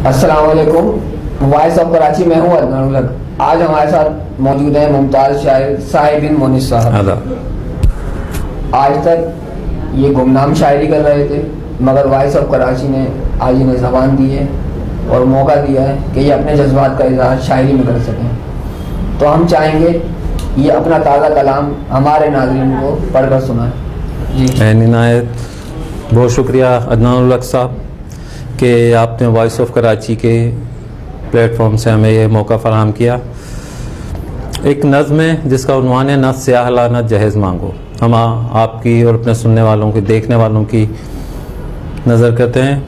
السلام علیکم، voice of Karachi میں ہوں عدنان الحق۔ آج ہمارے ساتھ موجود ہیں ممتاز شاعر صاحب بن مونس صاحب۔ آج تک یہ گمنام شاعری کر رہے تھے، مگر وائس آف کراچی نے آج انہیں زبان دی ہے اور موقع دیا ہے کہ یہ اپنے جذبات کا اظہار شاعری میں کر سکیں۔ تو ہم چاہیں گے یہ اپنا تازہ کلام ہمارے ناظرین کو پڑھ کر سنائیں۔ جی عنایت، بہت شکریہ عدنان الحق صاحب کہ آپ نے وائس آف کراچی کے پلیٹ فارم سے ہمیں یہ موقع فراہم کیا۔ ایک نظم ہے جس کا عنوان ہے نہ سیاہ لعنت جہیز مانگو۔ ہم آپ کی اور اپنے سننے والوں کی، دیکھنے والوں کی نظر کرتے ہیں۔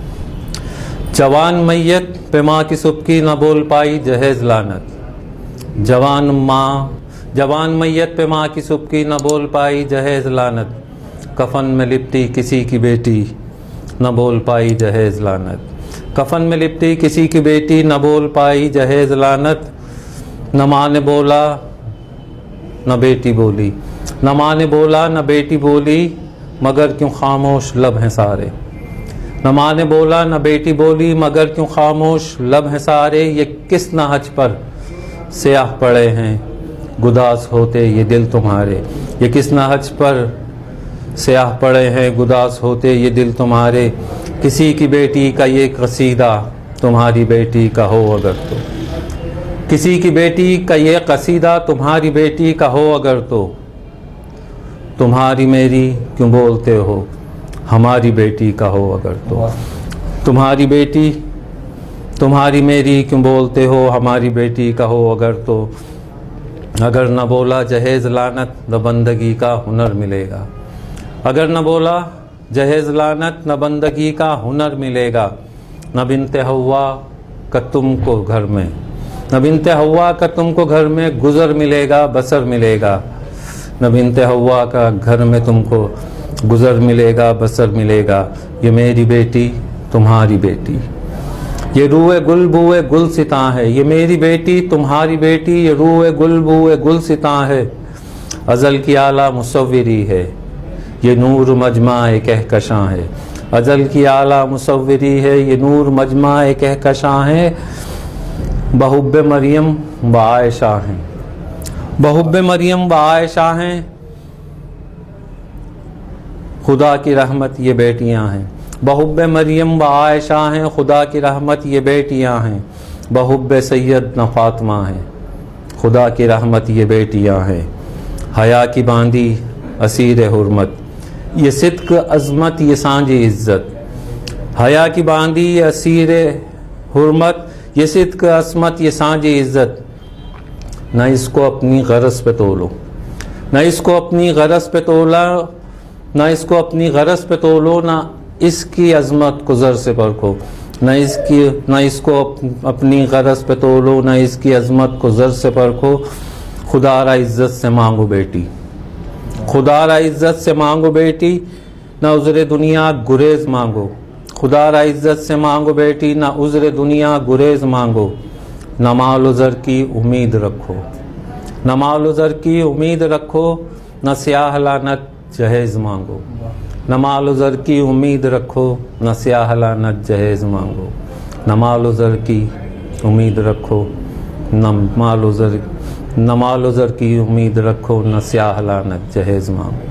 جوان میت پہ ماں کی سبکی نہ بول پائی جہیز لعنت، جوان میت پہ ماں کی سبکی نہ بول پائی جہیز لعنت، کفن میں لپٹی کسی کی بیٹی نہ بول پائی جہیز لعنت، کفن میں لپٹی کسی کی بیٹی نہ بول پائی جہیز لعنت، نہ ماں نے بولا نہ بیٹی بولی، نہ ماں نے بولا نہ بیٹی بولی، مگر کیوں خاموش لب ہیں سارے، نہ ماں نے بولا نہ بیٹی بولی، مگر کیوں خاموش لب ہیں سارے، یہ کس نہج پر سیاہ پڑے ہیں گداز ہوتے یہ دل تمہارے، یہ کس نہج پر سیاہ پڑے ہیں گداز ہوتے یہ دل تمہارے، کسی کی بیٹی کا یہ قصیدہ تمہاری بیٹی کا ہو اگر تو، کسی کی بیٹی کا یہ قصیدہ تمہاری بیٹی کا ہو اگر تو، تمہاری میری کیوں بولتے ہو ہماری بیٹی کا ہو اگر تو، تمہاری بیٹی تمہاری میری کیوں بولتے ہو ہماری بیٹی کا ہو اگر تو، اگر نہ بولا جہیز لعنت نہ بندگی کا ہنر ملے گا، اگر نہ بولا جہیز لعنت نہ بندگی کا ہنر ملے گا، نہ بنت حوا کا تم کو گھر میں، نہ بنت حوا کا تم کو گھر میں گزر ملے گا بسر ملے گا، نہ بنت حوا کا گھر میں تم کو گزر ملے گا بسر ملے گا، یہ میری بیٹی تمہاری بیٹی، یہ روئے گل بوئے گل ستاں ہے، یہ میری بیٹی تمہاری بیٹی، یہ روئے گل بوئے گل ستاں ہے، ازل کی اعلیٰ مصوری ہے، یہ نور مجمع کہکشاں ہے، ازل کی اعلیٰ مصوری ہے، یہ نور مجمع کہکشاں ہے، بحب مریم و عائشہ ہیں، بحب مریم و عائشہ ہیں، خدا کی رحمت یہ بیٹیاں ہیں، بحب مریم و عائشہ ہیں، خدا کی رحمت یہ بیٹیاں ہیں، بحب سید نہ فاطمہ ہیں، خدا کی رحمت یہ بیٹیاں ہیں، حیا کی باندھی اسیر حرمت یہ صدق عظمت یہ سانجی عزت، حیا کی باندھی یہ اسیر حرمت یہ صدق عظمت یہ سانجی عزت، نہ اس کو اپنی غرض پہ تولو، نہ اس کو اپنی غرض پہ تولا، نہ اس کو اپنی غرض پہ تولو، نہ اس کی عظمت کو زر سے پرکھو، نہ اس کو اپنی غرض پہ تولو، نہ اس کی عظمت کو زر سے پرکھو، خدا را عزت سے مانگو بیٹی، خدا را عزت سے مانگو بیٹی، نہ عذر دنیا گریز مانگو، خدا را عزت سے مانگو بیٹی، نہ عذر دنیا گریز مانگو، نہ مال و زر کی امید رکھو، نہ مال و زر کی امید رکھو، نہ سیاہ لعنت جہیز مانگو، نہ مال و زر کی امید رکھو، نہ سیاہ لعنت جہیز مانگو، نہ مال و زر کی امید رکھو، نہ مال و زر کی امید رکھو، نہ سیاہ لعنت جہیز مانگو۔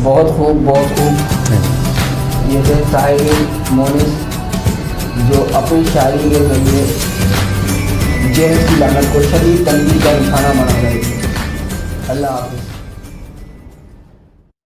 بہت خوب، بہت خوب۔ یہ تھے صاحب مونس جو اپنی شاعری کے ذریعے جہیز کی لعنت کو شدید تنقید کا نشانہ بنا رہے تھے۔ اللہ حافظ۔